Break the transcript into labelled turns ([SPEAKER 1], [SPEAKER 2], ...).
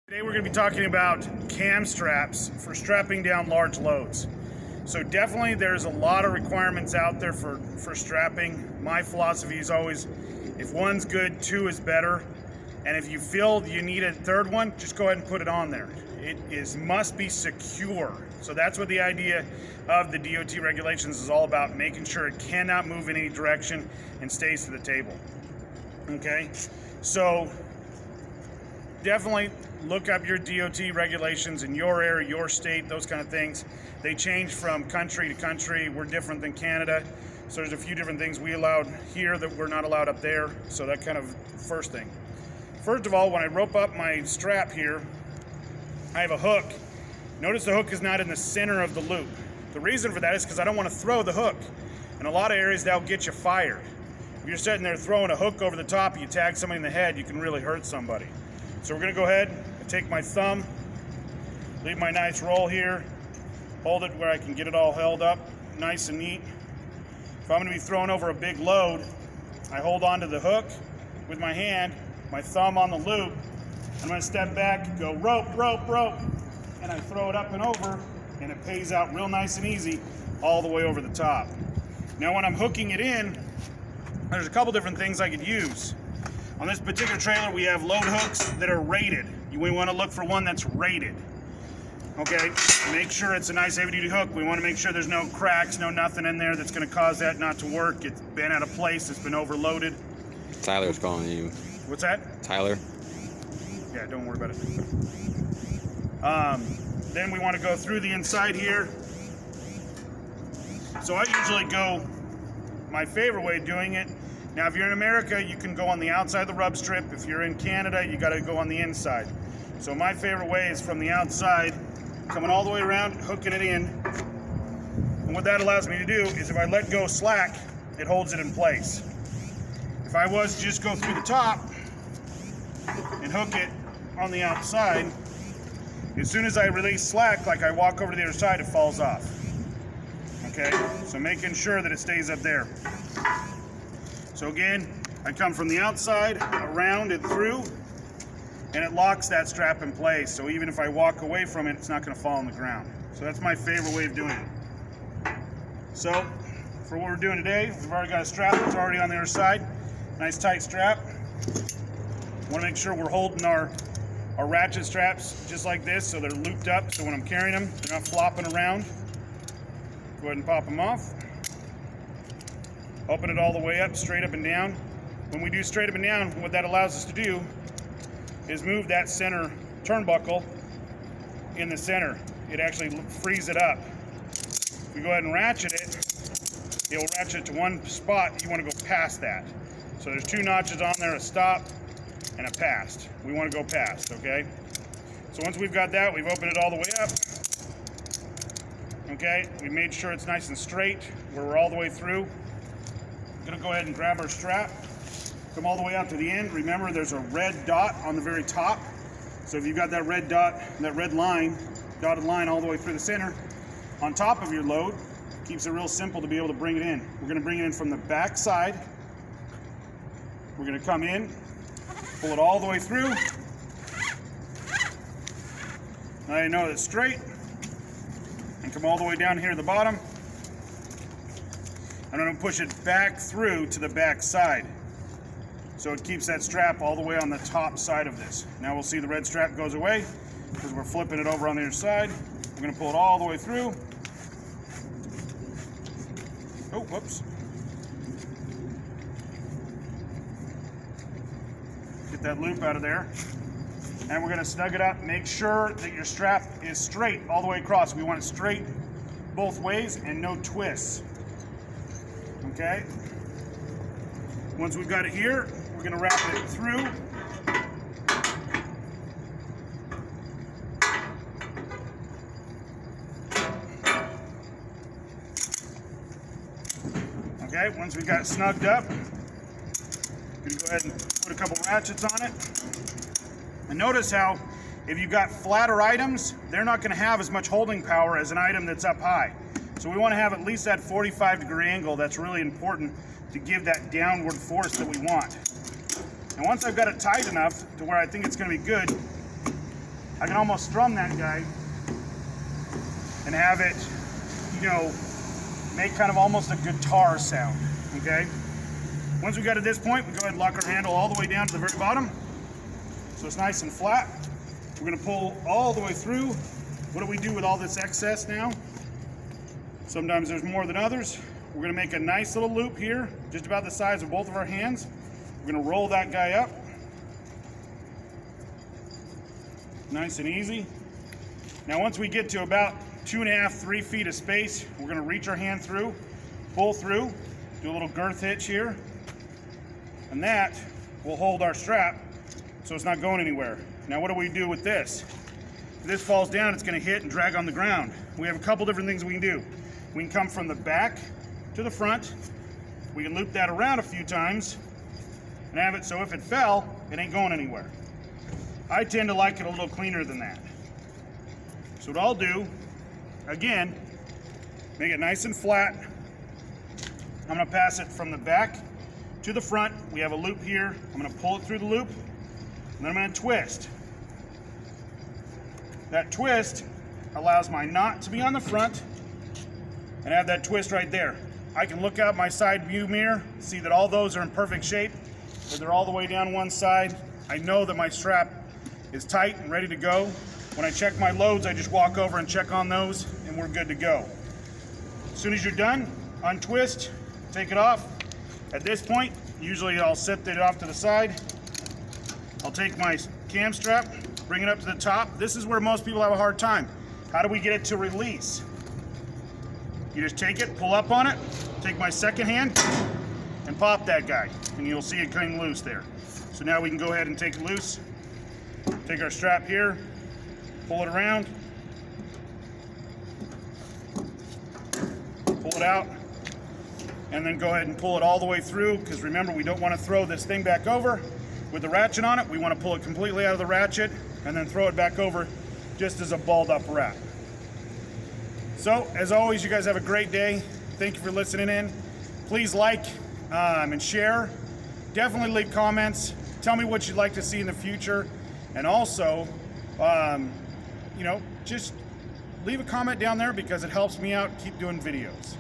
[SPEAKER 1] Today we're going to be talking about cam straps for strapping down large loads. So definitely there's a lot of requirements out there for strapping. My philosophy is always, if one's good, two is better. And if you feel you need a third one, just go ahead and put it on there. It must be secure. So that's what the idea of the DOT regulations is all about, making sure it cannot move in any direction and stays to the table. Okay, so definitely look up your DOT regulations in your area, your state, those kind of things. They change from country to country. We're different than Canada. So there's a few different things we allowed here that we're not allowed up there. So that kind of first thing. First of all, when I rope up my strap here, I have a hook. Notice the hook is not in the center of the loop. The reason for that is because I don't want to throw the hook. In a lot of areas, that'll get you fired. If you're sitting there throwing a hook over the top, you tag somebody in the head, you can really hurt somebody. So we're gonna go ahead and take my thumb, leave my nice roll here, hold it where I can get it all held up, nice and neat. If I'm gonna be throwing over a big load, I hold onto the hook with my hand, my thumb on the loop. I'm gonna step back, go rope, rope, rope, and I throw it up and over, and it pays out real nice and easy all the way over the top. Now when I'm hooking it in, there's a couple different things I could use. On this particular trailer, we have load hooks that are rated. We want to look for one that's rated. Okay, make sure it's a nice heavy-duty hook. We want to make sure there's no cracks, no nothing in there that's going to cause that not to work. It's been out of place, it's been overloaded.
[SPEAKER 2] Tyler's calling you.
[SPEAKER 1] What's that?
[SPEAKER 2] Tyler?
[SPEAKER 1] Yeah, don't worry about it. Then we want to go through the inside here. So I usually go, my favorite way of doing it, now if you're in America, you can go on the outside of the rub strip. If you're in Canada, you got to go on the inside. So my favorite way is from the outside, coming all the way around, hooking it in. And what that allows me to do is if I let go slack, it holds it in place. If I was to just go through the top and hook it on the outside, as soon as I release slack, like I walk over to the other side, it falls off. Okay, so making sure that it stays up there. So again, I come from the outside, around and through, and it locks that strap in place. So even if I walk away from it, it's not going to fall on the ground. So that's my favorite way of doing it. So for what we're doing today, we've already got a strap that's already on the other side. Nice tight strap. Want to make sure we're holding our ratchet straps just like this so they're looped up, so when I'm carrying them, they're not flopping around. Go ahead and pop them off. Open it all the way up, straight up and down. When we do straight up and down, what that allows us to do is move that center turnbuckle in the center. It actually frees it up. If we go ahead and ratchet it, will ratchet it to one spot. You want to go past that. So there's two notches on there, a stop and a past. We want to go past, okay? So once we've got that, we've opened it all the way up. Okay, we made sure it's nice and straight where we're all the way through. I'm gonna go ahead and grab our strap, come all the way out to the end. Remember, there's a red dot on the very top. So if you've got that red dot, that red line, dotted line all the way through the center, on top of your load, keeps it real simple to be able to bring it in. We're gonna bring it in from the back side. We're gonna come in, pull it all the way through. Now you know it's straight, and come all the way down here to the bottom. I'm going to push it back through to the back side. So it keeps that strap all the way on the top side of this. Now we'll see the red strap goes away because we're flipping it over on the other side. We're going to pull it all the way through. Oh, whoops. Get that loop out of there. And we're going to snug it up. Make sure that your strap is straight all the way across. We want it straight both ways and no twists. Okay, once we've got it here, we're going to wrap it through. Okay, once we've got it snugged up, we're going to go ahead and put a couple ratchets on it. And notice how if you've got flatter items, they're not going to have as much holding power as an item that's up high. So we want to have at least that 45-degree angle. That's really important to give that downward force that we want. And once I've got it tight enough to where I think it's going to be good, I can almost strum that guy and have it, you know, make kind of almost a guitar sound, okay? Once we got to this point, we go ahead and lock our handle all the way down to the very bottom. So it's nice and flat. We're gonna pull all the way through. What do we do with all this excess now? Sometimes there's more than others. We're gonna make a nice little loop here, just about the size of both of our hands. We're gonna roll that guy up. Nice and easy. Now once we get to about 2.5, 3 feet of space, we're gonna reach our hand through, pull through, do a little girth hitch here, and that will hold our strap so it's not going anywhere. Now what do we do with this? If this falls down, it's gonna hit and drag on the ground. We have a couple different things we can do. We can come from the back to the front. We can loop that around a few times and have it so if it fell, it ain't going anywhere. I tend to like it a little cleaner than that. So what I'll do, again, make it nice and flat. I'm gonna pass it from the back to the front. We have a loop here. I'm gonna pull it through the loop, and then I'm gonna twist. That twist allows my knot to be on the front and have that twist right there. I can look out my side view mirror, see that all those are in perfect shape, that they're all the way down one side. I know that my strap is tight and ready to go. When I check my loads, I just walk over and check on those, and we're good to go. As soon as you're done, untwist, take it off. At this point, usually I'll set it off to the side. I'll take my cam strap, bring it up to the top. This is where most people have a hard time. How do we get it to release? You just take it, pull up on it, take my second hand, and pop that guy, and you'll see it coming loose there. So now we can go ahead and take it loose. Take our strap here, pull it around, pull it out, and then go ahead and pull it all the way through, because remember, we don't want to throw this thing back over with the ratchet on it. We want to pull it completely out of the ratchet and then throw it back over just as a balled up wrap. So, as always, you guys have a great day. Thank you for listening in. Please like and share. Definitely leave comments. Tell me what you'd like to see in the future. And also, you know, just leave a comment down there because it helps me out keep doing videos.